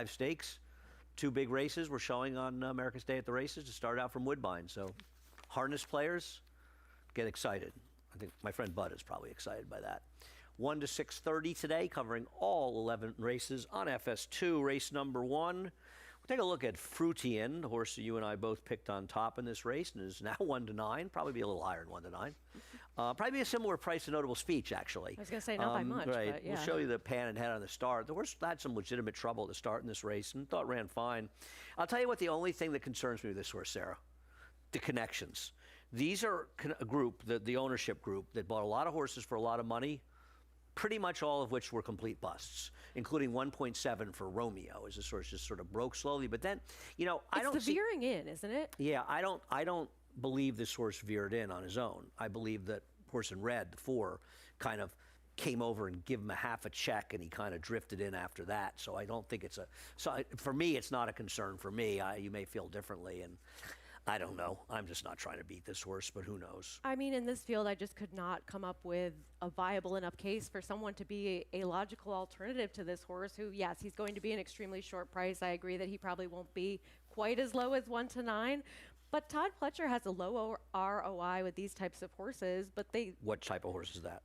Stakes. 2 big races we're showing on America's Day at the Races to start out from Woodbine. So harness players, get excited. I think my friend Bud is probably excited by that. 1 to 6:30 today, covering all 11 races on FS2. Race number 1. We'll take a look at Fruitian, the horse that you and I both picked on top in this race, and is now 1 to 9. Probably be a little higher than 1 to 9. Probably be a similar price to Notable Speech, actually. I was going to say not by much, right. But yeah. We'll show you the pan and head on the start. The horse had some legitimate trouble at the start in this race and thought ran fine. I'll tell you what, the only thing that concerns me with this horse, Sarah, the connections. These are a group, the ownership group, that bought a lot of horses for a lot of money, pretty much all of which were complete busts, including 1.7 for Romeo, as this horse just sort of broke slowly. But then, you know, I don't see... It's the veering in, isn't it? Yeah, I don't believe this horse veered in on his own. I believe that horse in red, the 4, kind of came over and give him a half a check, and he kind of drifted in after that. So I don't think it's a... So for me, it's not a concern for me. You may feel differently, and I don't know. I'm just not trying to beat this horse, but who knows? I mean, in this field, I just could not come up with a viable enough case for someone to be a logical alternative to this horse who, yes, he's going to be an extremely short price. I agree that he probably won't be quite as low as 1 to 9. But Todd Pletcher has a low ROI with these types of horses, but they... What type of horse is that?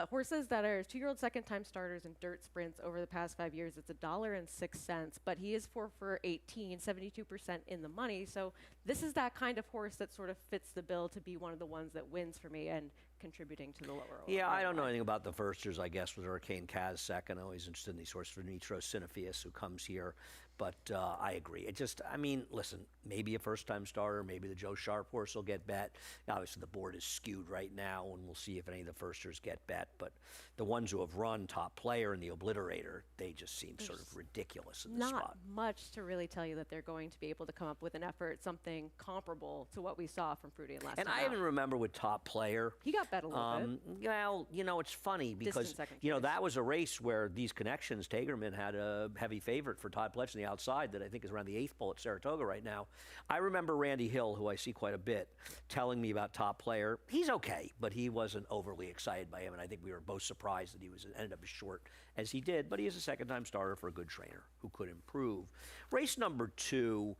Horses that are 2-year-old second-time starters in dirt sprints over the past 5 years. It's $1.06, but he is 4 for 18, 72% in the money. So this is that kind of horse that sort of fits the bill to be one of the ones that wins for me and contributing to the lower. Yeah, I don't know anything about the firsters, I guess, with Hurricane Kaz second. I'm always interested in these horses for Nitro Sinophius, who comes here. But I agree. It just, I mean, listen, maybe a first-time starter, maybe the Joe Sharp horse will get bet. Obviously, the board is skewed right now, and we'll see if any of the firsters get bet. But the ones who have run Top Player and the Obliterator, they just seem sort of ridiculous in this spot. Not much to really tell you that they're going to be able to come up with an effort, something comparable to what we saw from Fruitian last time. And I even remember with Top Player. He got bet a little bit. Well, you know, it's funny because, you know, that was a race where these connections, Tagerman had a heavy favorite for Todd Pletcher on the outside that I think is around the 8th pole at Saratoga right now. I remember Randy Hill, who I see quite a bit, telling me about Top Player. He's okay, but he wasn't overly excited by him, and I think we were both surprised that he ended up as short as he did. But he is a second-time starter for a good trainer who could improve. Race number 2,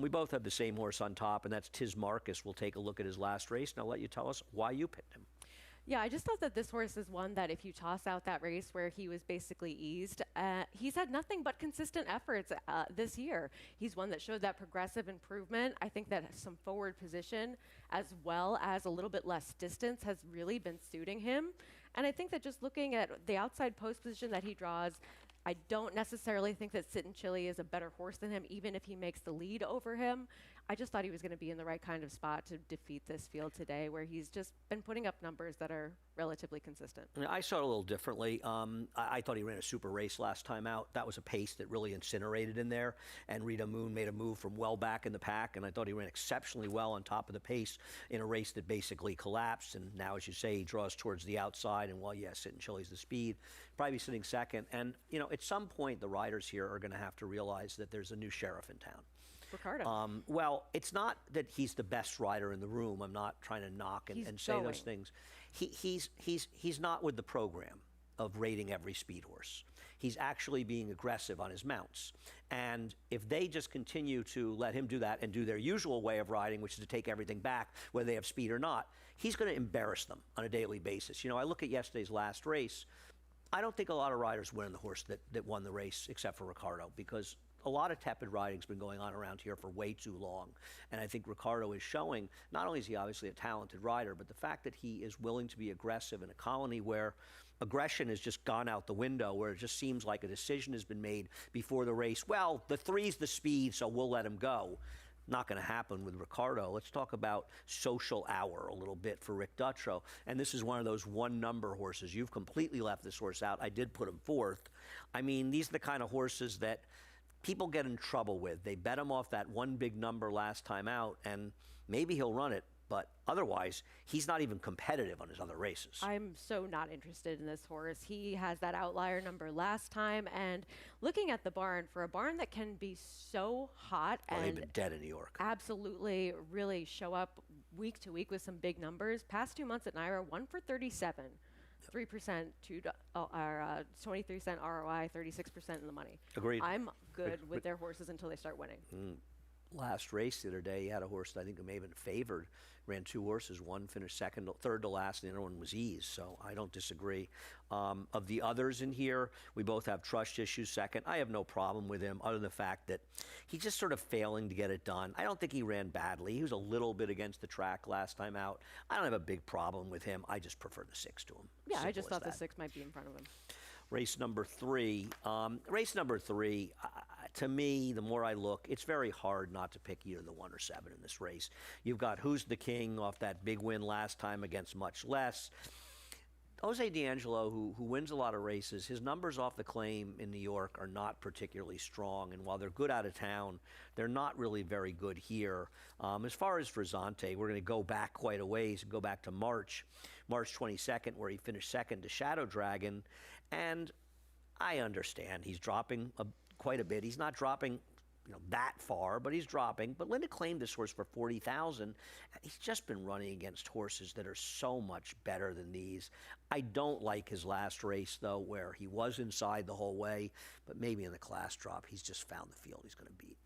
we both have the same horse on top, and that's Tiz Marcus. We'll take a look at his last race, and I'll let you tell us why you picked him. Yeah, I just thought that this horse is one that if you toss out that race where he was basically eased, he's had nothing but consistent efforts this year. He's one that showed that progressive improvement. I think that some forward position as well as a little bit less distance has really been suiting him. And I think that just looking at the outside post position that he draws, I don't necessarily think that Sit and Chili is a better horse than him, even if he makes the lead over him. I just thought he was going to be in the right kind of spot to defeat this field today, where he's just been putting up numbers that are relatively consistent. I saw it a little differently. I thought he ran a super race last time out. That was a pace that really incinerated in there, and Rita Moon made a move from well back in the pack, and I thought he ran exceptionally well on top of the pace in a race that basically collapsed. And now, as you say, he draws towards the outside, and well, yes, Sit and Chili's the speed. Probably sitting second. And, you know, at some point, the riders here are going to have to realize that there's a new sheriff in town. Ricardo. Well, it's not that he's the best rider in the room. I'm not trying to knock and say those things. He's not with the program of rating every speed horse. He's actually being aggressive on his mounts. And if they just continue to let him do that and do their usual way of riding, which is to take everything back, whether they have speed or not, he's going to embarrass them on a daily basis. You know, I look at yesterday's last race. I don't think a lot of riders win the horse that won the race, except for Ricardo, because a lot of tepid riding's been going on around here for way too long. And I think Ricardo is showing, not only is he obviously a talented rider, but the fact that he is willing to be aggressive in a colony where aggression has just gone out the window, where it just seems like a decision has been made before the race. Well, the 3's the speed, so we'll let him go. Not going to happen with Ricardo. Let's talk about Social Hour a little bit for Rick Dutrow. And this is one of those one-number horses. You've completely left this horse out. I did put him 4th. I mean, these are the kind of horses that people get in trouble with. They bet him off that one big number last time out, and maybe he'll run it, but otherwise, he's not even competitive on his other races. I'm so not interested in this horse. He has that outlier number last time, and looking at the barn, for a barn that can be so hot and they've been dead in New York. Absolutely really show up week to week with some big numbers. Past 2 months at Naira, 1 for 37. 3% to 23-cent ROI, 36% in the money. Agreed. I'm good with their horses until they start winning. Last race the other day, he had a horse that I think may have been favored. Ran two horses. One finished third to last, and the other one was ease. So I don't disagree. Of the others in here, we both have trust issues. Second, I have no problem with him, other than the fact that he's just sort of failing to get it done. I don't think he ran badly. He was a little bit against the track last time out. I don't have a big problem with him. I just prefer the 6 to him. Yeah, Simple I just as thought that. the 6 might be in front of him. Race number 3. To me, the more I look, it's very hard not to pick either the 1 or 7 in this race. You've got Who's the King off that big win last time against much less. Jose D'Angelo, who wins a lot of races, his numbers off the claim in New York are not particularly strong. And while they're good out of town, they're not really very good here. As far as Frizzante, we're going to go back quite a ways and go back to March 22nd, where he finished second to Shadow Dragon. And I understand he's dropping quite a bit. He's not dropping that far, but he's dropping. But Linda claimed this horse for $40,000. He's just been running against horses that are so much better than these. I don't like his last race, though, where he was inside the whole way, but maybe in the class drop, he's just found the field he's going to beat.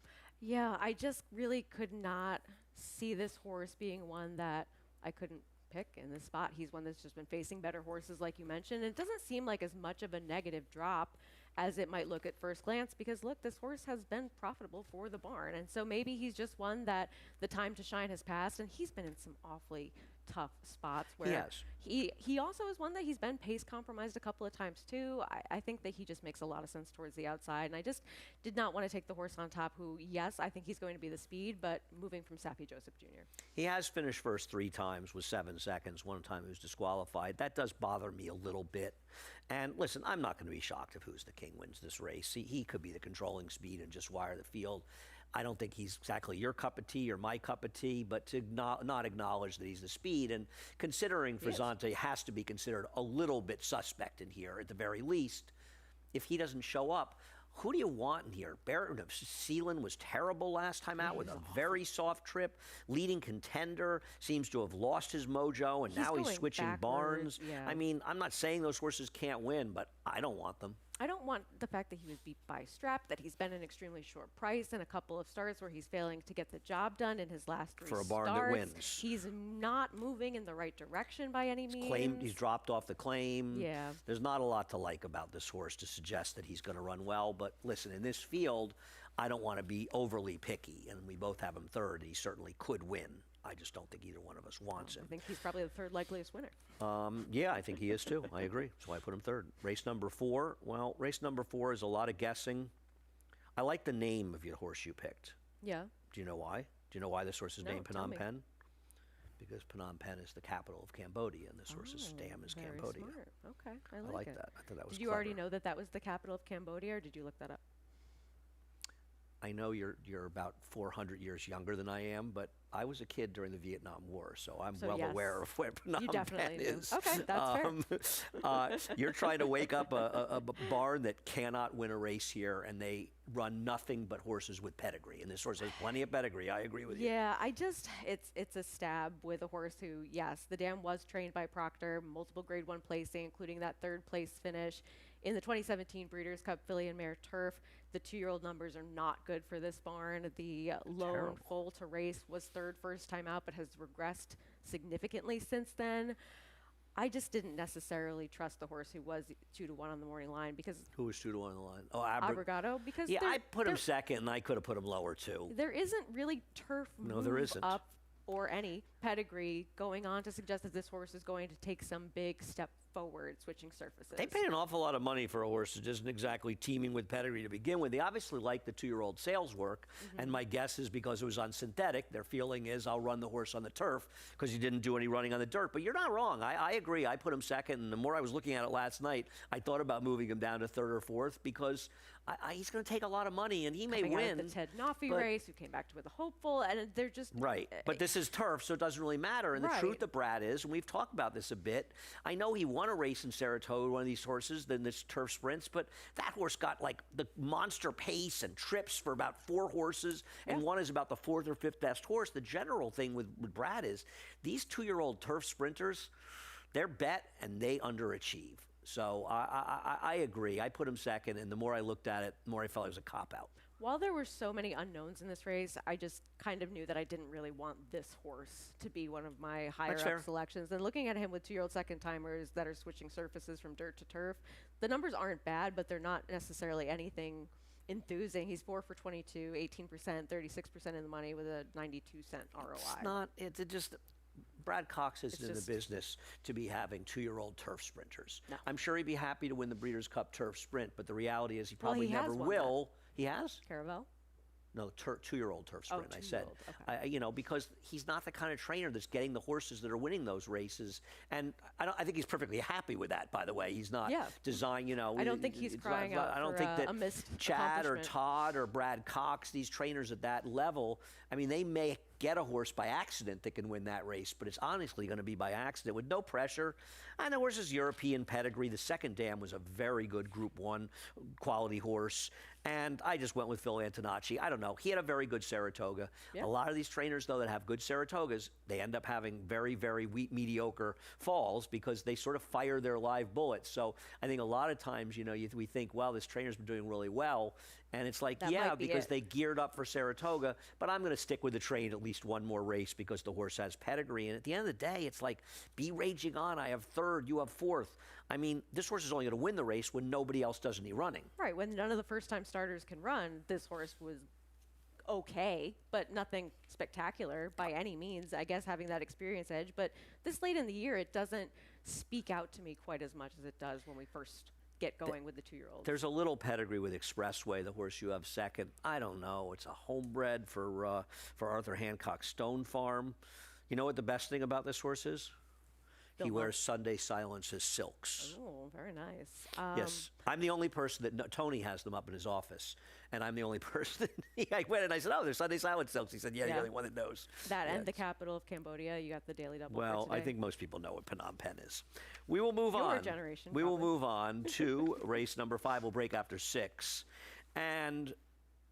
Yeah, I just really could not see this horse being one that I couldn't pick in this spot. He's one that's just been facing better horses, like you mentioned. And it doesn't seem like as much of a negative drop as it might look at first glance, because look, this horse has been profitable for the barn. And so maybe he's just one that the time to shine has passed, and he's been in some awfully tough spots where he also is one that he's been pace compromised a couple of times too. I think that he just makes a lot of sense towards the outside, and I just did not want to take the horse on top who, yes, I think he's going to be the speed, but moving from Saffie Joseph Jr. He has finished first 3 times with 7 seconds. One time he was disqualified. That does bother me a little bit. And listen, I'm not going to be shocked if Who's the King wins this race. He could be the controlling speed and just wire the field. I don't think he's exactly your cup of tea or my cup of tea, but to not acknowledge that he's the speed, and considering Frizzante has to be considered a little bit suspect in here at the very least, if he doesn't show up, who do you want in here? Seelan was terrible last time out with a very soft trip. Leading Contender seems to have lost his mojo, and now he's switching barns. Yeah. I mean, I'm not saying those horses can't win, but I don't want them. I don't want the fact that he was beat by Strap, that he's been an extremely short price in a couple of starts where he's failing to get the job done in his last 3 For a starts. barn that wins. He's not moving in the right direction by any means. He's dropped off the claim. Yeah. There's not a lot to like about this horse to suggest that he's going to run well. But listen, in this field, I don't want to be overly picky. And we both have him third. He certainly could win. I just don't think either one of us wants him. I think he's probably the 3rd likeliest winner. Yeah, I think he is too. I agree. So I put him third. Race number 4. Well, race number 4 is a lot of guessing. I like the name of your horse you picked. Yeah. Do you know why? Do you know why this horse is named tell Phnom me. Penh? Because Phnom Penh is the capital of Cambodia, and this horse's dam is very Cambodia. Smart. Okay, I I like it. that. I thought that was Did you clever. already know that that was the capital of Cambodia, or did you look that up? I know you're about 400 years younger than I am, but I was a kid during the Vietnam War, so I'm well yes, aware of where Phnom you Penh definitely knew. is. Okay, that's fair. You're trying to wake up a barn that cannot win a race here, and they run nothing but horses with pedigree. And this horse has plenty of pedigree. I agree with you. Yeah, it's a stab with a horse who, yes, the dam was trained by Proctor, multiple Grade 1 placing, including that 3rd place finish in the 2017 Breeders' Cup Filly and Mare Turf. The 2-year-old numbers are not good for this barn. The lone foal to race was 3rd first time out, but has regressed significantly since then. I just didn't necessarily trust the horse who was 2-1 on the morning line, because Who was 2-1 on the line? Oh, Abrigado. Because yeah, I put him second, and I could have put him lower too. there isn't really turf No, there isn't. up or any pedigree going on to suggest that this horse is going to take some big step forward switching surfaces. They paid an awful lot of money for a horse that isn't exactly teeming with pedigree to begin with. They obviously like the 2-year-old sales work, and my guess is because it was on synthetic, their feeling is I'll run the horse on the turf because he didn't do any running on the dirt. But you're not wrong. I agree. I put him second, and the more I was looking at it last night, I thought about moving him down to 3rd or 4th because he's going to take a lot of money, and he may Coming out win. of the Ted Noffi race, who came back to with a hopeful, and they're just Right, but this is turf, so it doesn't really matter. And the truth of Brad is, and we've talked about this a bit, I know he won a race in Saratoga, one of these horses, then this turf sprints, but that horse got like the monster pace and trips for about 4 horses, and one is about the 4th or 5th best horse. The general thing with Brad is these 2-year-old turf sprinters, they're bet and they underachieve. So I agree. I put him second, and the more I looked at it, the more I felt it was a cop-out. While there were so many unknowns in this race, I just kind of knew that I didn't really want this horse to be one of my higher up selections. And looking at him with 2-year-old second timers that are switching surfaces from dirt to turf, the numbers aren't bad, but they're not necessarily anything enthusing. He's 4 for 22, 18%, 36% in the money with a 92-cent ROI. It's not, it's just, Brad Cox isn't in the business to be having 2-year-old turf sprinters. No. I'm sure he'd be happy to win the Breeders' Cup Turf Sprint, but the reality is he probably never will. He has? Caravel? No, 2-year-old turf sprint, I said. Okay. You know, because he's not the kind of trainer that's getting the horses that are winning those races. And I think he's perfectly happy with that, by the way. He's not designed, you know. I don't think he's crying out I don't for think that a missed Chad or Todd or Brad Cox, these trainers at that level, I mean, they may get a horse by accident that can win that race, but it's honestly going to be by accident with no pressure. And the horse's European pedigree. The second dam was a very good Group 1 quality horse. And I just went with Phil Antonacci. I don't know. He had a very good Saratoga. Yep. A lot of these trainers, though, that have good Saratogas, they end up having very, very mediocre falls because they sort of fire their live bullets. So I think a lot of times, you know, we think, well, this trainer's been doing really well. And it's like, yeah, because they geared up for Saratoga, but I'm going to stick with the train at least one more race because the horse has pedigree. And at the end of the day, it's like, be raging on. I have third, you have fourth. I mean, this horse is only going to win the race when nobody else does any running. Right, when none of the first-time starters can run, this horse was okay, but nothing spectacular by any means, I guess, having that experience edge. But this late in the year, it doesn't speak out to me quite as much as it does when we first get going with the 2-year-olds. There's a little pedigree with Expressway, the horse you have second. I don't know. It's a homebred for Arthur Hancock Stone Farm. You know what the best thing about this horse is? He wears Sunday Silence's silks. Oh, very nice. Yes. I'm the only person that, Tony has them up in his office, and I'm the only person. I went and I said, oh, they're Sunday Silence silks. He said, yeah, you're the only one that knows. That and the capital of Cambodia, you got the Daily Double. Well, I think most people know what Phnom Penh is. We will move on. Your generation, we will move on to race number 5. We'll break after 6. And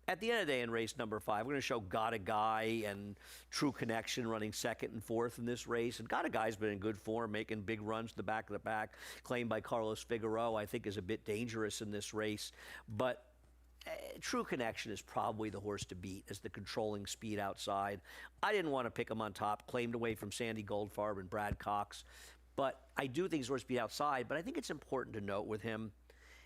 at the end of the day, in race number 5, we're going to show Got a Guy and True Connection running second and fourth in this race. And Got a Guy's been in good form, making big runs to the back of the pack. Claimed by Carlos Figueroa, I think is a bit dangerous in this race. But True Connection is probably the horse to beat as the controlling speed outside. I didn't want to pick him on top, claimed away from Sandy Goldfarb and Brad Cox. But I do think he's horse to beat outside. But I think it's important to note with him,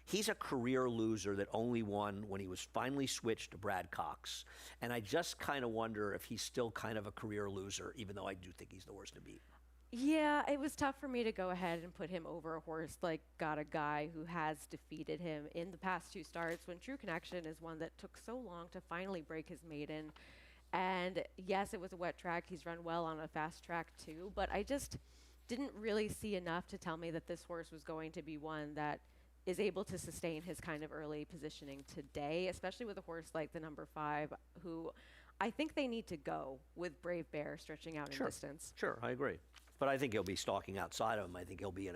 he's a career loser that only won when he was finally switched to Brad Cox. And I just kind of wonder if he's still kind of a career loser, even though I do think he's the horse to beat. Yeah, it was tough for me to go ahead and put him over a horse like Got a Guy who has defeated him in the past 2 starts, when True Connection is one that took so long to finally break his maiden. And yes, it was a wet track. He's run well on a fast track too, but I just didn't really see enough to tell me that this horse was going to be one that is able to sustain his kind of early positioning today, especially with a horse like the number 5, who I think they need to go with Brave Bear stretching out in distance. Sure, I agree. But I think he'll be stalking outside of him. I think he'll be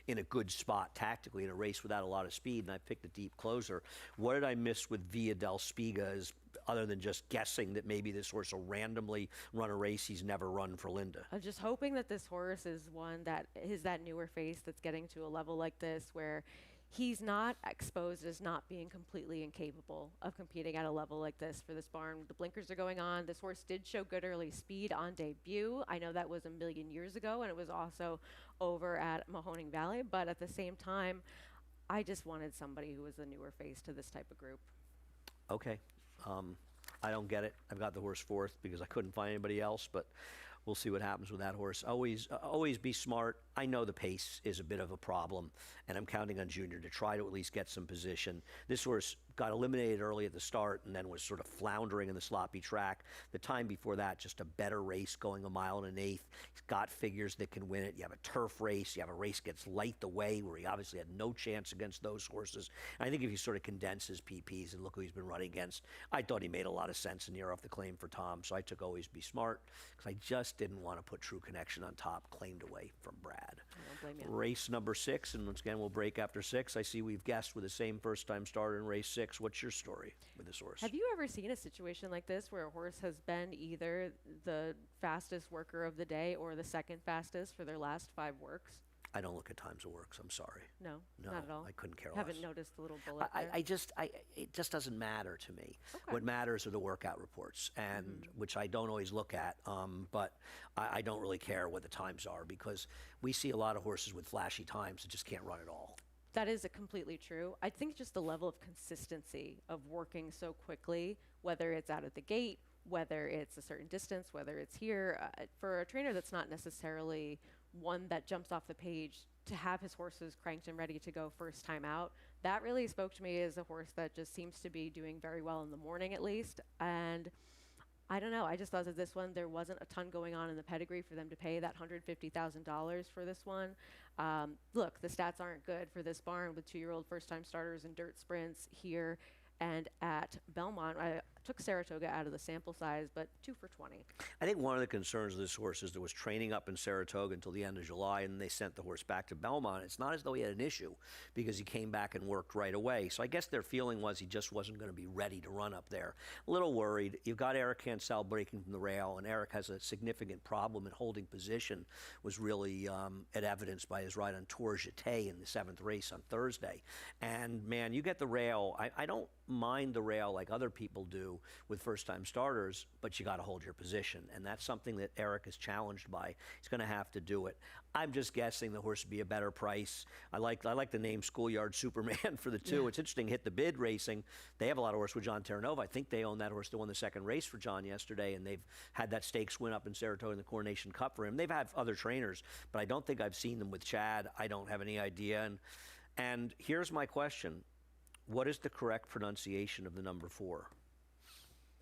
in a good spot tactically in a race without a lot of speed, and I picked a deep closer. What did I miss with Via del Spiga other than just guessing that maybe this horse will randomly run a race he's never run for Linda? I'm just hoping that this horse is one that is that newer face that's getting to a level like this where he's not exposed as not being completely incapable of competing at a level like this for this barn. The blinkers are going on. This horse did show good early speed on debut. I know that was a million years ago, and it was also over at Mahoning Valley. But at the same time, I just wanted somebody who was a newer face to this type of group. Okay. I don't get it. I've got the horse fourth because I couldn't find anybody else, but we'll see what happens with that horse. Always be smart. I know the pace is a bit of a problem, and I'm counting on Junior to try to at least get some position. This horse got eliminated early at the start and then was sort of floundering in the sloppy track. The time before that, just a better race going 1 1/8 miles. He's got figures that can win it. You have a turf race. You have a race gets light the way where he obviously had no chance against those horses. And I think if you sort of condense his PPs and look who he's been running against, I thought he made a lot of sense in the year off the claim for Tom. So I took Always Be Smart because I just didn't want to put True Connection on top, claimed away from Brad. I don't blame you. Race number 6, and once again, we'll break after 6. I see we've guessed with the same first-time starter in race 6. What's your story with this horse? Have you ever seen a situation like this where a horse has been either the fastest worker of the day or the second fastest for their last 5 works? I don't look at times of works. I'm sorry. No, No, not at all. I couldn't care Haven't less. noticed the little bullet there. It just doesn't matter to me. Okay. What matters are the workout reports, and which I don't always look at. But I don't really care what the times are because we see a lot of horses with flashy times that just can't run at all. That is completely true. I think just the level of consistency of working so quickly, whether it's out of the gate, whether it's a certain distance, whether it's here, for a trainer that's not necessarily one that jumps off the page to have his horses cranked and ready to go first time out, that really spoke to me as a horse that just seems to be doing very well in the morning at least. And I don't know. I just thought that this one, there wasn't a ton going on in the pedigree for them to pay that $150,000 for this one. Look, the stats aren't good for this barn with 2-year-old first-time starters and dirt sprints here and at Belmont. I took Saratoga out of the sample size, but 2 for 20. I think one of the concerns of this horse is there was training up in Saratoga until the end of July, and they sent the horse back to Belmont. It's not as though he had an issue because he came back and worked right away. So I guess their feeling was he just wasn't going to be ready to run up there. A little worried. You've got Eric Cancel breaking from the rail, and Eric has a significant problem in holding position, was really evidenced by his ride on Tour Jeté in the 7th race on Thursday. And man, you get the rail. I don't mind the rail like other people do with first-time starters, but you got to hold your position, and that's something that Eric is challenged by. He's going to have to do it. I'm just guessing the horse would be a better price. I like the name Schoolyard Superman for the 2. Yeah. It's interesting. Hit the Bid Racing. They have a lot of horse with John Terranova. I think they own that horse that won the 2nd race for John yesterday, and they've had that stakes win up in Saratoga in the Coronation Cup for him. They've had other trainers, but I don't think I've seen them with Chad. I don't have any idea. And here's my question. What is the correct pronunciation of the number 4?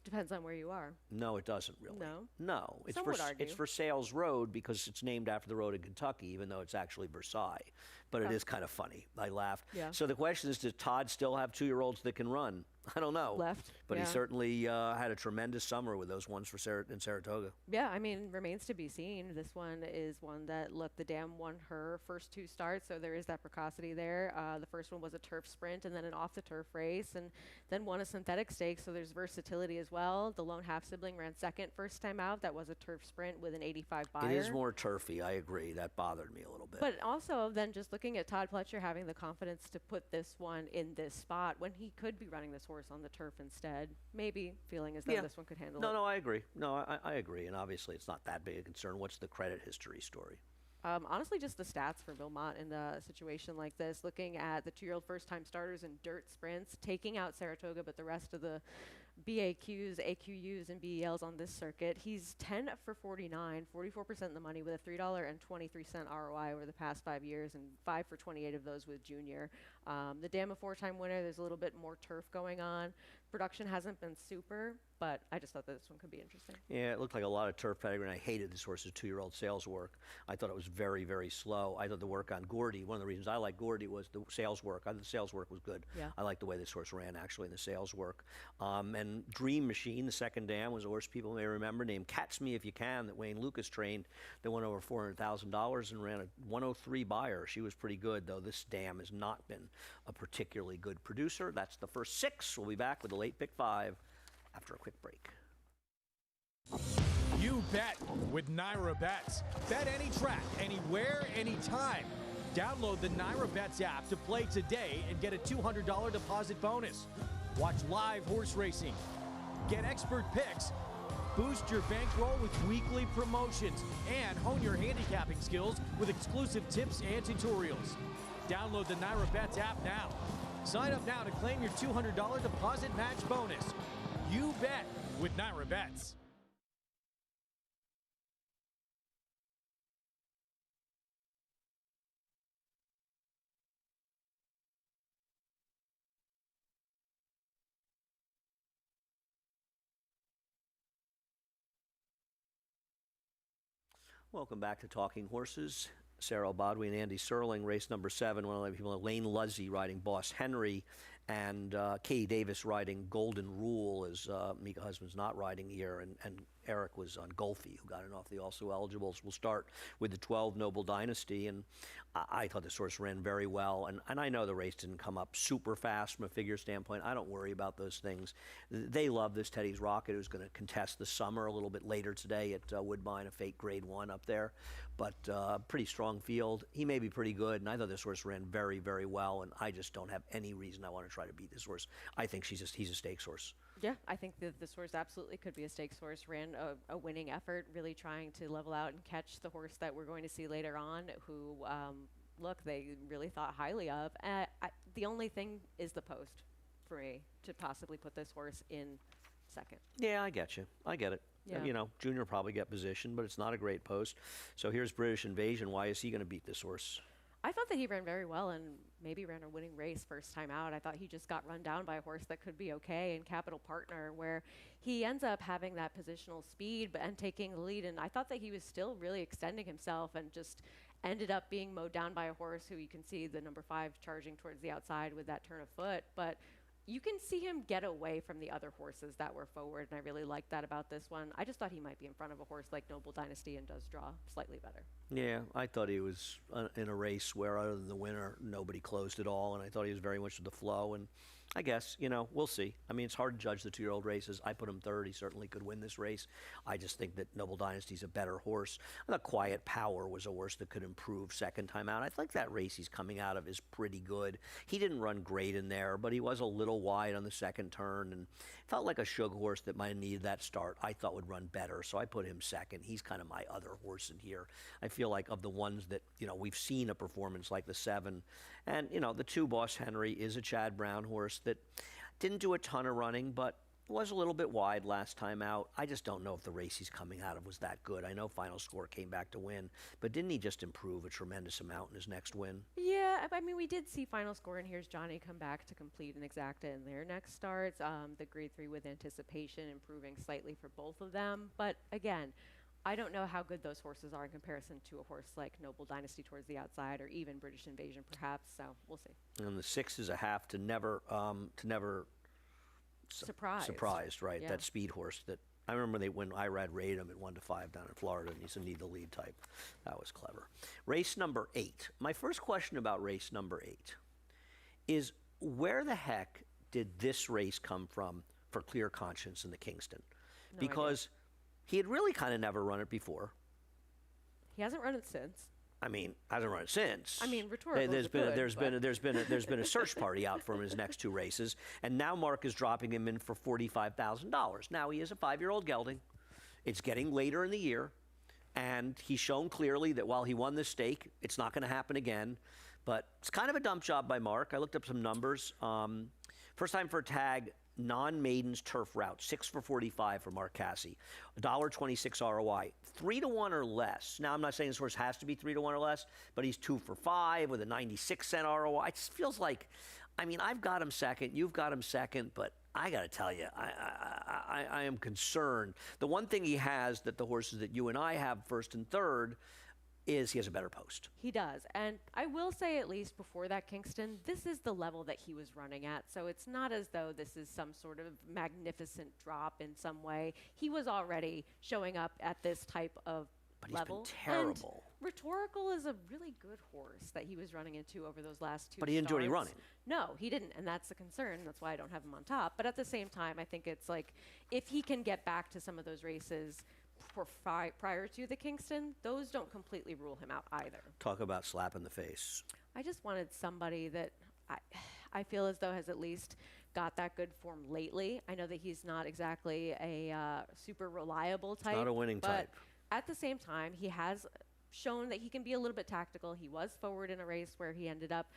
Depends on where you are. No, it doesn't really. No? No. It's for Sales Road because it's named after the road in Kentucky, even though it's actually Versailles. But it is kind of funny. I laughed. Yeah. So the question is, does Todd still have 2-year-olds that can run? I don't know. Left. But yeah. he certainly had a tremendous summer with those ones in Saratoga. Yeah, I mean, remains to be seen. This one is one that, look, the dam won her first 2 starts, so there is that precocity there. The first one was a turf sprint and then an off-the-turf race, and then won a synthetic stakes, so there's versatility as well. The lone half-sibling ran second first time out. That was a turf sprint with an 85 buyer. It is more turfy, I agree. That bothered me a little bit. But also, then just looking at Todd Pletcher having the confidence to put this one in this spot when he could be running this horse on the turf instead, maybe feeling as though this one could handle it. No, I agree. No, I agree. And obviously, it's not that big a concern. What's the credit history story? Honestly, just the stats for Belmont in a situation like this, looking at the 2-year-old first-time starters in dirt sprints, taking out Saratoga, but the rest of the BAQs, AQUs, and BELs on this circuit, he's 10 for 49, 44% in the money with a $3.23 ROI over the past 5 years, and 5 for 28 of those with junior. The dam a 4-time winner, there's a little bit more turf going on. Production hasn't been super, but I just thought that this one could be interesting. Yeah, it looked like a lot of turf pedigree, and I hated this horse's 2-year-old sales work. I thought it was very, very slow. I thought the work on Gordy, one of the reasons I like Gordy was the sales work. I thought the sales work was good. Yeah. I liked the way this horse ran, actually, in the sales work. And Dream Machine, the 2nd dam, was a horse people may remember, named Catch Me If You Can, that Wayne Lucas trained, that won over $400,000 and ran a 103 buyer. She was pretty good, though this dam has not been a particularly good producer. That's the first 6. We'll be back with the late pick 5 after a quick break. You bet with Naira Bets. Bet any track, anywhere, anytime. Download the Naira Bets app to play today and get a $200 deposit bonus. Watch live horse racing. Get expert picks. Boost your bankroll with weekly promotions and hone your handicapping skills with exclusive tips and tutorials. Download the Naira Bets app now. Sign up now to claim your $200 deposit match bonus. You bet with Naira Bets. Welcome back to Talking Horses. Sarah Bodway and Andy Serling, race number 7. One of the people, Lane Luzzy riding Boss Henry. and Katie Davis riding Golden Rule as Mika Husband's not riding here, and Eric was on Golfy, who got in off the also eligibles. We'll start with the 12 Noble Dynasty, and I thought this horse ran very well, and I know the race didn't come up super fast from a figure standpoint. I don't worry about those things. They love this Teddy's Rocket, who's going to contest the summer a little bit later today at Woodbine, a fake grade 1 up there, but pretty strong field. He may be pretty good, and I thought this horse ran very, very well, and I just don't have any reason I want to try to beat this horse. I think he's a stakes horse. Yeah, I think that this horse absolutely could be a stakes horse. Ran a winning effort, really trying to level out and catch the horse that we're going to see later on, who, look, they really thought highly of. The only thing is the post for me to possibly put this horse in second. Yeah, I get you. I get it. Yeah. You know, Junior will probably get position, but it's not a great post. So here's British Invasion. Why is he going to beat this horse? I thought that he ran very well and maybe ran a winning race first time out. I thought he just got run down by a horse that could be okay in Capital Partner, where he ends up having that positional speed and taking the lead. And I thought that he was still really extending himself and just ended up being mowed down by a horse who you can see the number 5 charging towards the outside with that turn of foot. But you can see him get away from the other horses that were forward, and I really liked that about this one. I just thought he might be in front of a horse like Noble Dynasty and does draw slightly better. Yeah, I thought he was in a race where, other than the winner, nobody closed at all, and I thought he was very much with the flow. And I guess, you know, we'll see. I mean, it's hard to judge the 2-year-old races. I put him third. He certainly could win this race. I just think that Noble Dynasty's a better horse. I thought Quiet Power was a horse that could improve second time out. I think that race he's coming out of is pretty good. He didn't run great in there, but he was a little wide on the second turn and felt like a sugar horse that might have needed that start. I thought would run better, so I put him second. He's kind of my other horse in here. I feel like of the ones that, you know, we've seen a performance like the 7, and, you know, the 2 Boss Henry is a Chad Brown horse that didn't do a ton of running, but was a little bit wide last time out. I just don't know if the race he's coming out of was that good. I know Final Score came back to win, but didn't he just improve a tremendous amount in his next win? Yeah, I mean, we did see Final Score, and here's Johnny come back to complete an exacta in their next starts. The grade 3 with Anticipation improving slightly for both of them. But again, I don't know how good those horses are in comparison to a horse like Noble Dynasty towards the outside, or even British Invasion, perhaps. So we'll see. And the 6 is a half to never surprised, right? Yeah. That speed horse that I remember when Irad rated him at 1-5 down in Florida, and he's a need the lead type. That was clever. Race number 8. My first question about race number 8 is, where the heck did this race come from for Clear Conscience in the Kingston? No Because he had really kind of never run it before. He hasn't run it since. I mean, hasn't run it since. I mean, rhetorical. There's been a search party out for him in his next 2 races, and now Mark is dropping him in for $45,000. Now he is a 5-year-old gelding. It's getting later in the year, and he's shown clearly that while he won this stake, it's not going to happen again. But it's kind of a dump job by Mark. I looked up some numbers. First time for a tag, non-maidens turf route, 6 for 45 for Mark Cassie, $1.26 ROI, 3-1 or less. Now I'm not saying this horse has to be 3-1 or less, but he's 2 for 5 with a 96-cent ROI. It just feels like, I mean, I've got him second, you've got him second, but I got to tell you, I am concerned. The one thing he has that the horses that you and I have first and third is he has a better post. He does. And I will say, at least before that Kingston, this is the level that he was running at. So it's not as though this is some sort of magnificent drop in some way. He was already showing up at this type of level. But he's been terrible. And Rhetorical is a really good horse that he was running into over those last 2 But he didn't do any running. No, he didn't. And that's a concern. That's why I don't have him on top. But at the same time, I think it's like, if he can get back to some of those races prior to the Kingston, those don't completely rule him out either. Talk about slap in the face. I just wanted somebody that I feel as though has at least got that good form lately. I know that he's not exactly a super reliable type. Not a winning type. But at the same time, he has shown that he can be a little bit tactical. He was forward in a race where he ended up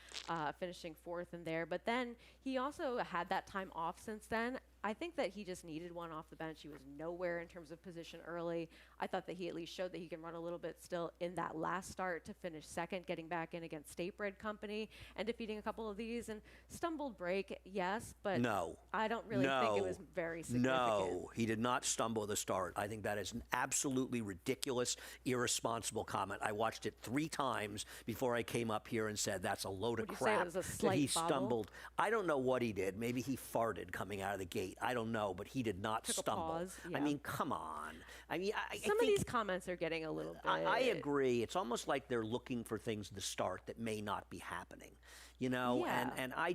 finishing 4th in there. But then he also had that time off since then. I think that he just needed one off the bench. He was nowhere in terms of position early. I thought that he at least showed that he can run a little bit still in that last start to finish second, getting back in against State Bred Company and defeating a couple of these. And stumbled break, yes, but no, I don't really think it was very significant. No, he did not stumble at the start. I think that is an absolutely ridiculous, irresponsible comment. I watched it 3 times before I came up here and said that's a load of crap. Would you say it was a slight that he bobble? stumbled. I don't know what he did. Maybe he farted coming out of the gate. I don't know, but he did not Took stumble. a pause, yeah. I mean, come on. I mean, I Some of think these comments are getting a little bit. I agree. It's almost like they're looking for things to start that may not be happening. You know, Yeah. and I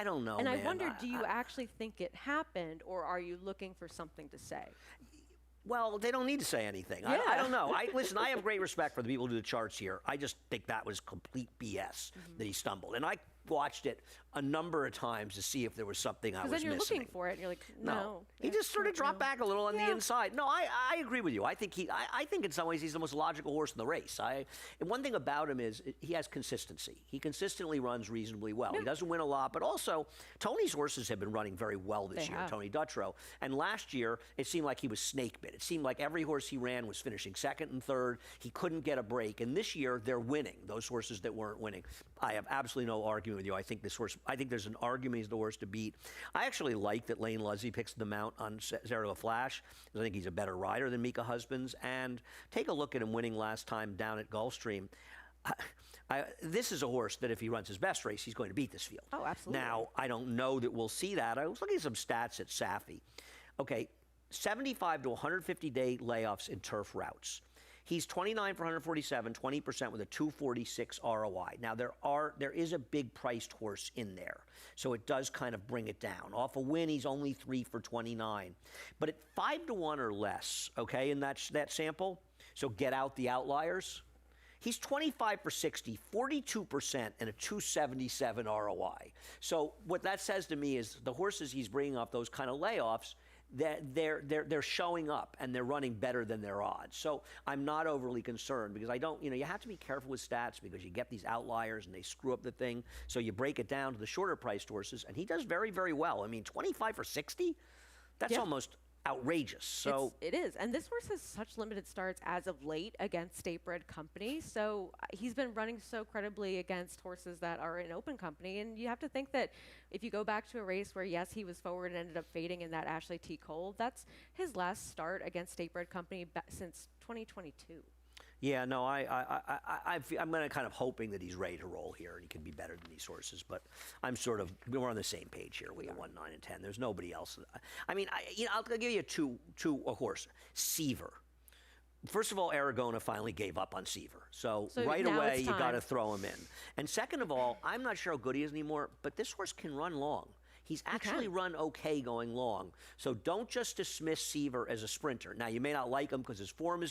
don't know, And man. I wonder, do you actually think it happened, or are you looking for something to say? Well, they don't need to say anything. Yeah. I don't know. Listen, I have great respect for the people who do the charts here. I just think that was complete BS that he stumbled. And I watched it a number of times to see if there was something I was Because then you're missing. looking for it, and you're like, no. He just sort of dropped back a little on the Yeah. inside. No, I agree with you. I think I think in some ways he's the most logical horse in the race. And one thing about him is he has consistency. He consistently runs reasonably well. He doesn't win a lot, but also Tony's horses have been running very well this year, Tony Dutrow. And last year, it seemed like he was snake bit. It seemed like every horse he ran was finishing second and third. He couldn't get a break. And this year, they're winning, those horses that weren't winning. I have absolutely no argument with you. I think there's an argument he's the horse to beat. I actually like that Lane Luzzy picks the mount on Zero Flash, because I think he's a better rider than Mika Husbands. And take a look at him winning last time down at Gulfstream. This is a horse that if he runs his best race, he's going to beat this field. Oh, absolutely. Now, I don't know that we'll see that. I was looking at some stats at Safi. Okay, 75 to 150-day layoffs in turf routes. He's 29 for 147, 20% with a 246 ROI. Now, there is a big priced horse in there, so it does kind of bring it down. Off a win, he's only 3 for 29. But at 5 to 1 or less, okay, in that sample, so get out the outliers, he's 25 for 60, 42%, and a 277 ROI. So what that says to me is the horses he's bringing off those kind of layoffs, they're showing up and they're running better than their odds. So I'm not overly concerned, because I don't, you have to be careful with stats, because you get these outliers and they screw up the thing. So you break it down to the shorter priced horses, and he does very, very well. I mean, 25 for 60, that's almost outrageous. So it is. And this horse has such limited starts as of late against State Bred Company. So he's been running so credibly against horses that are in open company. And you have to think that if you go back to a race where, yes, he was forward and ended up fading in that Ashley T. Cole, that's his last start against State Bred Company since 2022. yeah, no, I'm going to kind of hoping that he's ready to roll here and he can be better than these horses. But we're on the same page here with the 1, 9, and 10. There's nobody else. I mean, I'll give you a horse. Seaver. First of all, Aragona finally gave up on Seaver. So right away, you got to throw him in. And second of all, I'm not sure how good he is anymore, but this horse can run long. He's actually run okay going long. So don't just dismiss Seaver as a sprinter. Now, you may not like him because his form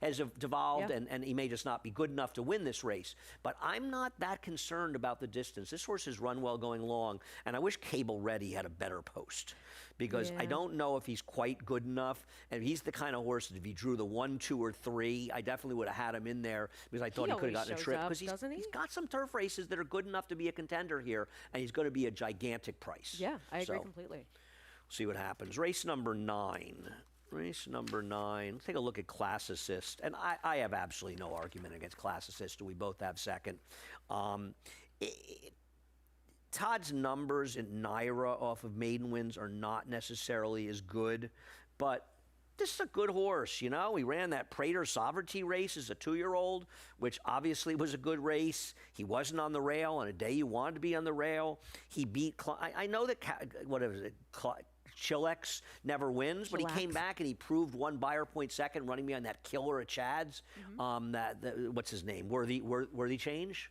has devolved, and he may just not be good enough to win this race. But I'm not that concerned about the distance. This horse has run well going long, and I wish Cable Ready had a better post, because I don't know if he's quite good enough. And he's the kind of horse that if he drew the 1, 2, or 3, I definitely would have had him in there, because I thought he could have gotten a trip. Because he's got some turf races that are good enough to be a contender here, and he's going to be a gigantic price. Yeah, I agree completely. See what happens. Race number 9. Let's take a look at Class Assist. And I have absolutely no argument against Class Assist. We both have second. Todd's numbers in NYRA off of maiden wins are not necessarily as good, but this is a good horse, He ran that Prater Sovereignty race as a 2-year-old, which obviously was a good race. He wasn't on the rail on a day you wanted to be on the rail. He beat, I know that, Chilex never wins, but he came back and he proved 1 Buyer Point second, running me on that killer at Chad's. What's his name? Worthy Change?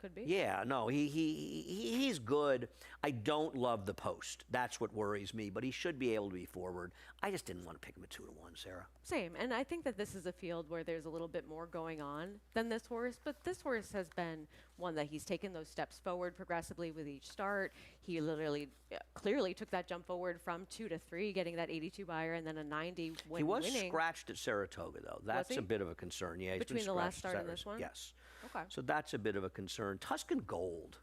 Could be. Yeah, no, he's good. I don't love the post. That's what worries me, but he should be able to be forward. I just didn't want to pick him at 2 to 1, Sarah. Same, and I think that this is a field where there's a little bit more going on than this horse, but this horse has been one that he's taken those steps forward progressively with each start. He literally, clearly took that jump forward from 2 to 3, getting that 82 buyer and then a 90 when He was winning. scratched at Saratoga, though. That's a bit of a concern. Yeah, he's Between been the last scratched start and this one? Yes. Okay. So that's a bit of a concern. Tuscan Gold.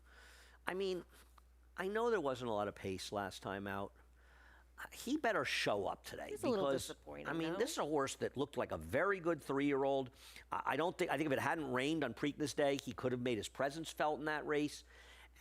I mean, I know there wasn't a lot of pace last time out. he better show up today. He's a little disappointing, I mean, though. this is a horse that looked like a very good 3-year-old. I think if it hadn't rained on Preakness Day, he could have made his presence felt in that race.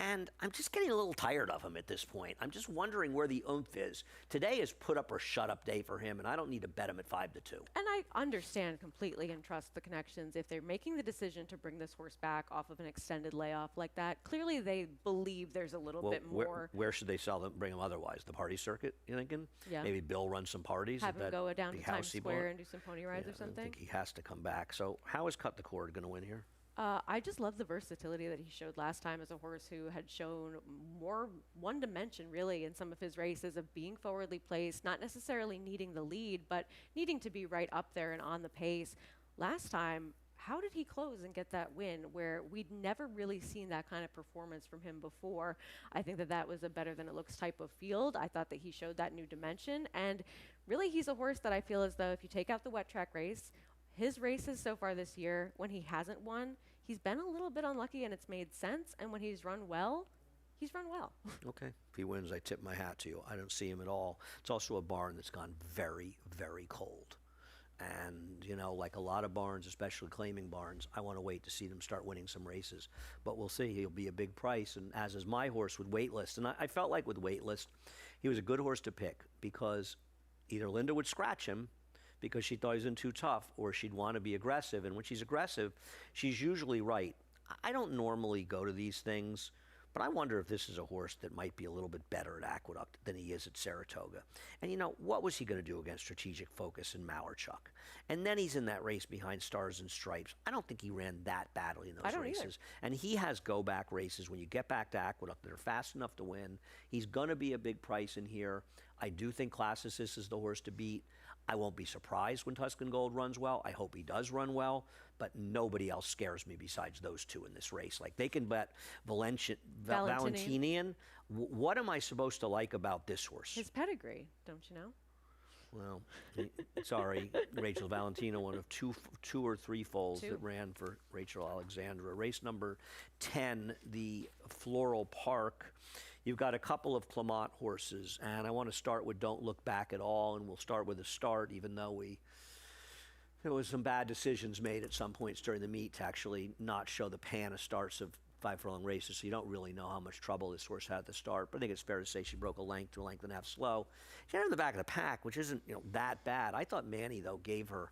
And I'm just getting a little tired of him at this point. I'm just wondering where the oomph is. Today is put up or shut up day for him, and I don't need to bet him at 5-2. And I understand completely and trust the connections. If they're making the decision to bring this horse back off of an extended layoff like that, clearly they believe there's a little bit more. Where should they bring him otherwise? The party circuit, you thinking? Yeah. Maybe Bill runs some parties. Have him go down to Times Housey Square barn? and do some pony rides or I something. think he has to come back. So how is Cut the Cord going to win here? I just love the versatility that he showed last time as a horse who had shown more one dimension, really, in some of his races of being forwardly placed, not necessarily needing the lead, but needing to be right up there and on the pace. Last time, how did he close and get that win where we'd never really seen that kind of performance from him before? I think that was a better than it looks type of field. I thought that he showed that new dimension. And really, he's a horse that I feel as though if you take out the wet track race, his races so far this year, when he hasn't won, he's been a little bit unlucky and it's made sense. And when he's run well, he's run well. Okay. If he wins, I tip my hat to you. I don't see him at all. It's also a barn that's gone very, very cold. And, you know, like a lot of barns, especially claiming barns, I want to wait to see them start winning some races. But we'll see. He'll be a big price, and as is my horse with Waitlist. And I felt like with Waitlist, he was a good horse to pick because either Linda would scratch him because she thought he was in too tough, or she'd want to be aggressive. And when she's aggressive, she's usually right. I don't normally go to these things, but I wonder if this is a horse that might be a little bit better at Aqueduct than he is at Saratoga. And, you know, what was he going to do against Strategic Focus and Maurchuck? And then he's in that race behind Stars and Stripes. I don't think he ran that badly in those races. Either. And he has go-back races when you get back to Aqueduct that are fast enough to win. He's going to be a big price in here. I do think Classicist is the horse to beat. I won't be surprised when Tuscan Gold runs well. I hope he does run well, but nobody else scares me besides those two in this race. Like, they can bet Valentinian. What am I supposed to like about this horse? His pedigree, don't you know? Well, sorry, Rachel Valentina, one of two or three foals that ran for Rachel Alexandra. Race number 10, the Floral Park. You've got a couple of Clement horses, and I want to start with Don't Look Back at All, and we'll start with a start, even though there was some bad decisions made at some points during the meet to actually not show the pan of starts of 5 furlong races, so you don't really know how much trouble this horse had at the start. But I think it's fair to say she broke a length to a length and a half slow. She had her in the back of the pack, which isn't that bad. I thought Manny, though, gave her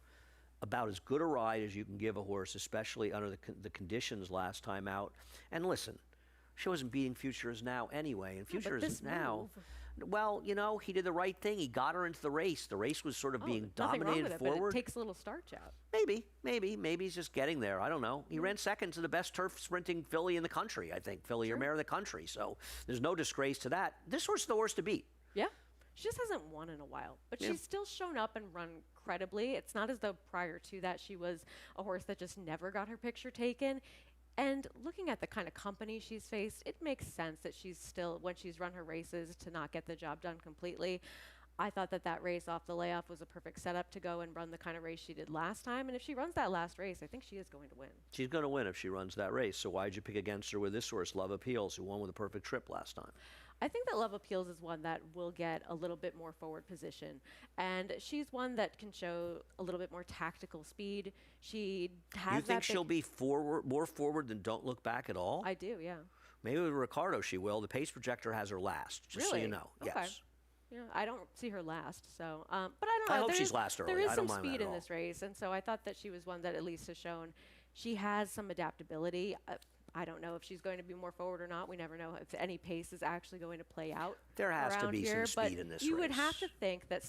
about as good a ride as you can give a horse, especially under the conditions last time out. And listen, she wasn't beating Future Is Now anyway, and Future Is Now. Well, he did the right thing. He got her into the race. The race was sort of being dominated forward. But it takes a little starch out. Maybe he's just getting there. I don't know. He ran second to the best turf sprinting filly in the country, I think. Filly or mare of the country. So there's no disgrace to that. This horse is the horse to beat. Yeah. She just hasn't won in a while, but she's still shown up and run credibly. It's not as though prior to that she was a horse that just never got her picture taken. And looking at the kind of company she's faced, it makes sense that she's still, when she's run her races, to not get the job done completely. I thought that race off the layoff was a perfect setup to go and run the kind of race she did last time. And if she runs that last race, I think she is going to win. She's going to win if she runs that race. So why'd you pick against her with this horse, Love Appeals, who won with a perfect trip last time? I think that Love Appeals is one that will get a little bit more forward position. And she's one that can show a little bit more tactical speed. She has You think she'll be more forward than Don't Look Back at All? I do, yeah. Maybe with Ricardo she will. The pace projector has her last, just so you know. Okay. Yes. Yeah, I don't see her last, so but I don't know. I hope she's last early. There is I some don't mind speed that at in all. this race, and so I thought that she was one that at least has shown she has some adaptability. I don't know if she's going to be more forward or not. We never know if any pace is actually going to play out. There has to be here, some speed in this race. You would have to think that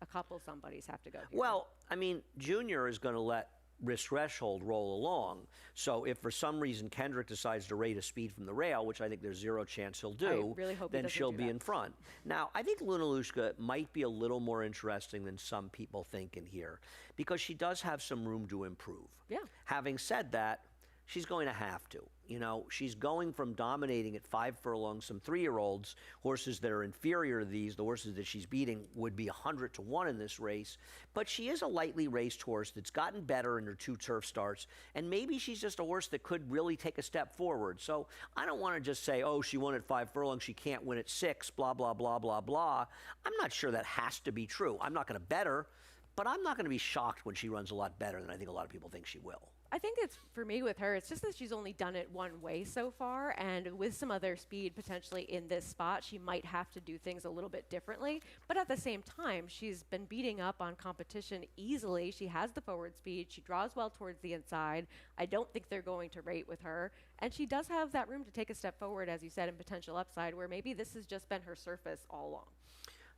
a couple somebodies have to go here. Well, I mean, Junior is going to let Risk Threshold roll along. So if for some reason Kendrick decides to rate a speed from the rail, which I think there's zero chance he'll do, I really hope then she'll be that. in front. Now, I think Lunalushka might be a little more interesting than some people think in here because she does have some room to improve. Yeah. Having said that, she's going to have to. You know, she's going from dominating at 5 furlongs some 3-year-olds, horses that are inferior to these. The horses that she's beating would be 100 to 1 in this race. But she is a lightly raced horse that's gotten better in her 2 turf starts. And maybe she's just a horse that could really take a step forward. So I don't want to just say, oh, she won at 5 furlongs, she can't win at 6, blah, blah, blah, blah, blah. I'm not sure that has to be true. I'm not going to bet her, but I'm not going to be shocked when she runs a lot better than I think a lot of people think she will. I think it's, for me with her, it's just that she's only done it one way so far, and with some other speed potentially in this spot, she might have to do things a little bit differently. But at the same time, she's been beating up on competition easily. She has the forward speed. She draws well towards the inside. I don't think they're going to rate with her. And she does have that room to take a step forward, as you said, in potential upside, where maybe this has just been her surface all along.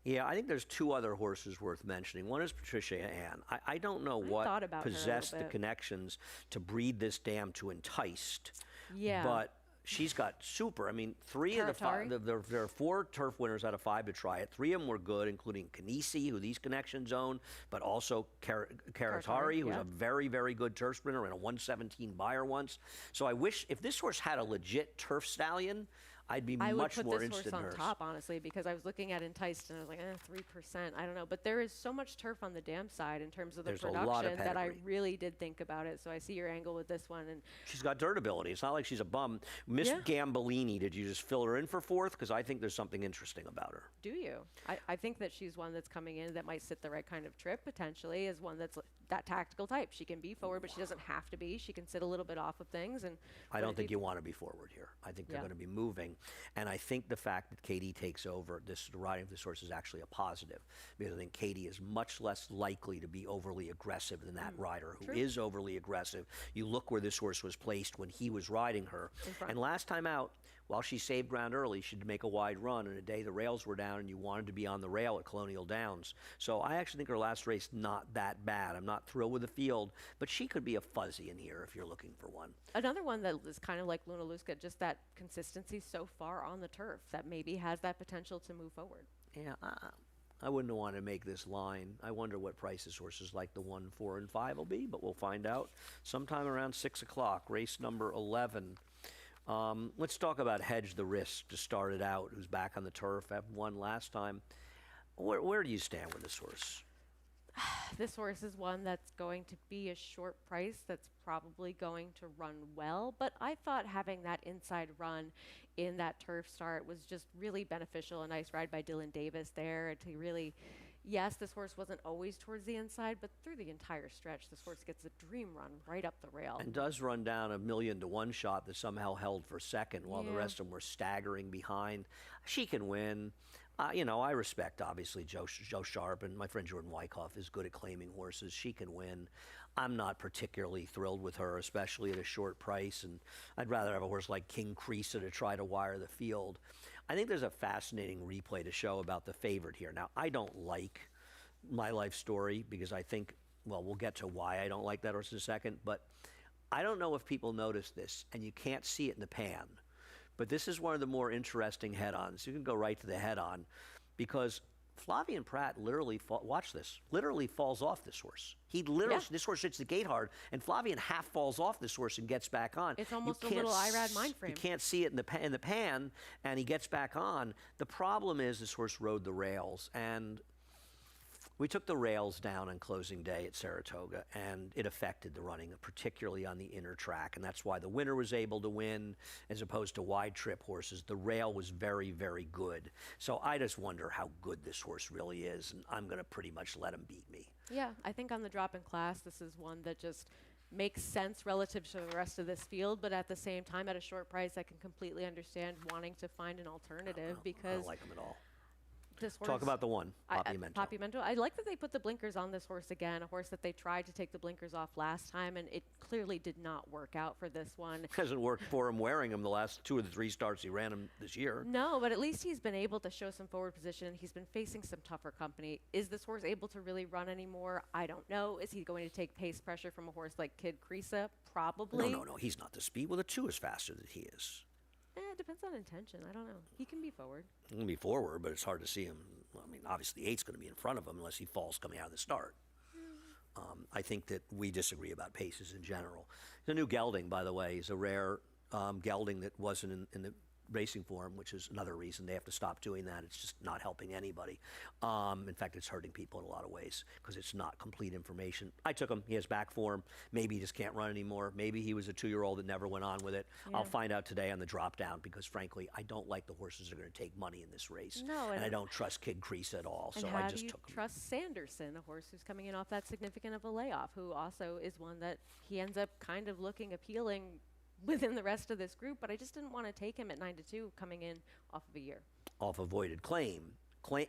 Yeah, I think there's 2 other horses worth mentioning. One is Patricia Ann. I don't know what possessed the connections to breed this dam to Enticed. Yeah. But she's got super. I mean, 3 of the 5, there are 4 turf winners out of 5 to try it. 3 of them were good, including Kanisi, who these connections own, but also Karatari, who's a very, very good turf sprinter and a 117 buyer once. So I wish, if this horse had a legit turf stallion, I'd be much more interested in hers. I would put this horse on top, honestly, because I was looking at Enticed and I was like, 3%. I don't know. But there is so much turf on the dam side in terms of the production that I really did think about it. So I see your angle with this one. And she's got dirt ability. It's not like she's a bum. Miss Gambellini, did you just fill her in for 4th? Because I think there's something interesting about her. Do you? I think that she's one that's coming in that might sit the right kind of trip, potentially, as one that's that tactical type. She can be forward, but she doesn't have to be. She can sit a little bit off of things. And I don't think you want to be forward here. I think they're going to be moving. And I think the fact that Katie takes over, the riding of this horse is actually a positive, because I think Katie is much less likely to be overly aggressive than that rider who is overly aggressive. You look where this horse was placed when he was riding her. And last time out, while she saved ground early, she'd make a wide run, and a day the rails were down and you wanted to be on the rail at Colonial Downs. So I actually think her last race not that bad. I'm not thrilled with the field, but she could be a fuzzy in here if you're looking for one. Another one that is kind of like Luna Luska, just that consistency so far on the turf that maybe has that potential to move forward. Yeah, I wouldn't want to make this line. I wonder what prices horses like the 1, 4, and 5 will be, but we'll find out sometime around 6 o'clock. Race number 11. Let's talk about Hedge the Risk to start it out, who's back on the turf, have won last time. Where do you stand with this horse? This horse is one that's going to be a short price, that's probably going to run well, but I thought having that inside run in that turf start was just really beneficial. A nice ride by Dylan Davis there to really, yes, this horse wasn't always towards the inside, but through the entire stretch, this horse gets a dream run right up the rail. And does run down a 1,000,000 to 1 shot that somehow held for second while the rest of them were staggering behind. She can win. You know, I respect, obviously, Joe Sharp, and my friend Jordan Wyckoff is good at claiming horses. She can win. I'm not particularly thrilled with her, especially at a short price, and I'd rather have a horse like King Creasa to try to wire the field. I think there's a fascinating replay to show about the favorite here. Now, I don't like My Life Story because I think, well, we'll get to why I don't like that horse in a second, but I don't know if people notice this, and you can't see it in the pan. But this is one of the more interesting head-ons. You can go right to the head-on because Flavien Prat literally, watch this, literally falls off this horse. He literally, this horse hits the gate hard, and Flavien half falls off this horse and gets back on. It's almost a little IRAD mind frame. You can't see it in the pan, and he gets back on. The problem is this horse rode the rails, and we took the rails down on closing day at Saratoga, and it affected the running, particularly on the inner track, and that's why the winner was able to win as opposed to wide trip horses. The rail was very, very good. So I just wonder how good this horse really is, and I'm going to pretty much let him beat me. Yeah, I think on the drop in class, this is one that just makes sense relative to the rest of this field, but at the same time, at a short price, I can completely understand wanting to find an alternative because I don't like him at all. This horse, talk about the one, Papiamento. Papiamento. I like that they put the blinkers on this horse again, a horse that they tried to take the blinkers off last time, and it clearly did not work out for this one. Hasn't worked for him wearing them the last 2 of the 3 starts he ran him this year. No, but at least he's been able to show some forward position. He's been facing some tougher company. Is this horse able to really run anymore? I don't know. Is he going to take pace pressure from a horse like Kid Creasa? Probably. No. He's not the speed. Well, the 2 is faster than he is. It depends on intention. I don't know. He can be forward. He can be forward, but it's hard to see him. I mean, obviously, the 8's going to be in front of him unless he falls coming out of the start. I think that we disagree about paces in general. The new gelding, by the way, is a rare gelding that wasn't in the racing form, which is another reason they have to stop doing that. It's just not helping anybody. In fact, it's hurting people in a lot of ways because it's not complete information. I took him. He has back form. Maybe he just can't run anymore. Maybe he was a 2-year-old that never went on with it. Yeah. I'll find out today on the drop down because, frankly, I don't like the horses that are going to take money in this race. No, and I don't trust Kid Crease at all. And so I just took him. How do you trust Sanderson, a horse who's coming in off that significant of a layoff, who also is one that he ends up kind of looking appealing within the rest of this group, but I just didn't want to take him at 9-2 coming in off of a year. Off avoided claim.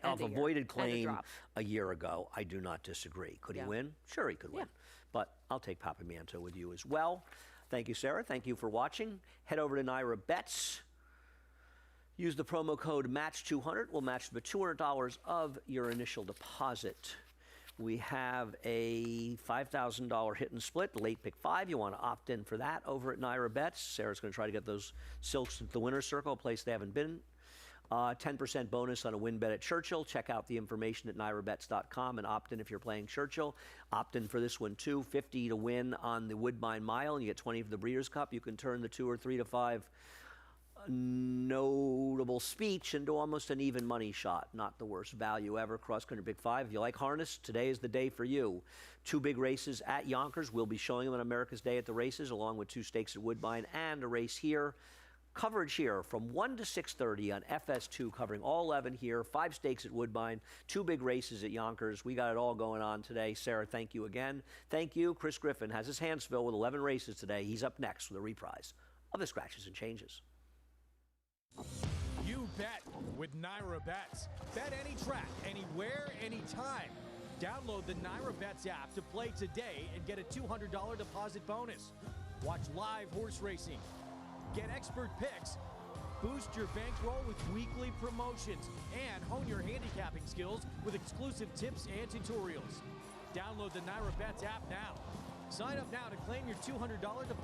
Off avoided claim a year ago. I do not disagree. Could he win? Sure, he could win. But I'll take Papimanto with you as well. Thank you, Sarah. Thank you for watching. Head over to Naira Bets. Use the promo code MATCH200. We'll match the $200 of your initial deposit. We have a $5,000 hit and split, late pick 5. You want to opt in for that over at Naira Bets. Sarah's going to try to get those silks into the winner's circle, a place they haven't been. 10% bonus on a win bet at Churchill. Check out the information at nairabets.com and opt in if you're playing Churchill. Opt in for this one too. 50 to win on the Woodbine Mile, and you get 20 for the Breeders' Cup. You can turn the 2 or 3 to 5 notable speech into almost an even money shot. Not the worst value ever. Cross country big 5. If you like harness, today is the day for you. 2 big races at Yonkers. We'll be showing them on America's Day at the races, along with 2 stakes at Woodbine and a race here. Coverage here from 1 to 6:30 on FS2, covering all 11 here. 5 stakes at Woodbine, 2 big races at Yonkers. We got it all going on today. Sarah, thank you again. Thank you. Chris Griffin has his hands filled with 11 races today. He's up next with a reprise of the Scratches and Changes. You bet with Naira Bets. Bet any track, anywhere, anytime. Download the Naira Bets app to play today and get a $200 deposit bonus. Watch live horse racing. Get expert picks. Boost your bankroll with weekly promotions and hone your handicapping skills with exclusive tips and tutorials. Download the Naira Bets app now. Sign up now to claim your $200 deposit.